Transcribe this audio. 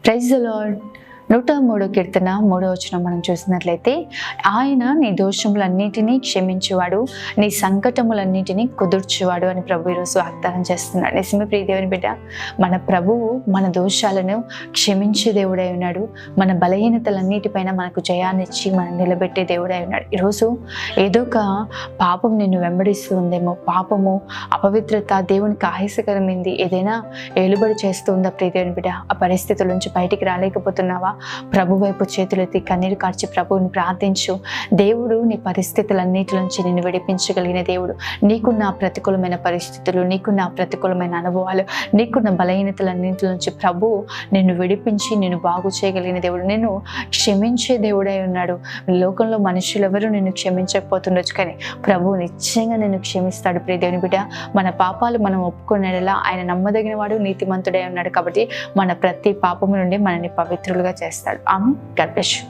Praise the lord. 103 కీర్తన 3వ వచనం మనం చూసినట్లయితే, ఆయన నీ దోషములన్నిటినీ క్షమించువాడు, నీ సంకటములన్నిటినీ కుదుర్చువాడు అని ప్రభు ఈరోజు వాగ్దానం చేస్తున్నాడు. నిజమే ప్రియ దేవుని బిడ్డ, మన ప్రభువు మన దోషాలను క్షమించే దేవుడై ఉన్నాడు. మన బలహీనతలన్నిటిపైన మనకు జయాన్నిచ్చి మనం నిలబెట్టే దేవుడై ఉన్నాడు. ఈరోజు ఏదో ఒక పాపం నిన్ను వెంబడిస్తూ ఉందేమో, పాపము, అపవిత్రత దేవునికి ఆయాసకరమైంది, ఏదైనా ఏలుబడి చేస్తుందా ప్రియ దేవుని బిడ్డ? ఆ పరిస్థితుల నుంచి బయటికి రాలేకపోతున్నావా? ప్రభు వైపు చేతులెత్తి కన్నీరు కార్చి ప్రభువుని ప్రార్థించు. దేవుడు నీ పరిస్థితులన్నిటి నుంచి నిన్ను విడిపించగలిగిన దేవుడు. నీకున్న ప్రతికూలమైన పరిస్థితులు, నీకున్న ప్రతికూలమైన అనుభవాలు, నీకున్న బలహీనతలన్నింటి నుంచి ప్రభు నిన్ను విడిపించి నిన్ను బాగు చేయగలిగిన దేవుడు, నిన్ను క్షమించే దేవుడై ఉన్నాడు. లోకంలో మనుషులు ఎవరు నిన్ను క్షమించకపోతుండొచ్చు, కానీ ప్రభు నిశ్చయంగా నిన్ను క్షమిస్తాడు. ప్రియ దేవుని బిడ్డ, మన పాపాలు మనం ఒప్పుకునేలా ఆయన నమ్మదగిన వాడు, నీతిమంతుడై ఉన్నాడు. కాబట్టి మన ప్రతి పాపము నుండి మనల్ని పవిత్రులుగా చేస్తాడు. ఆమె. God bless you.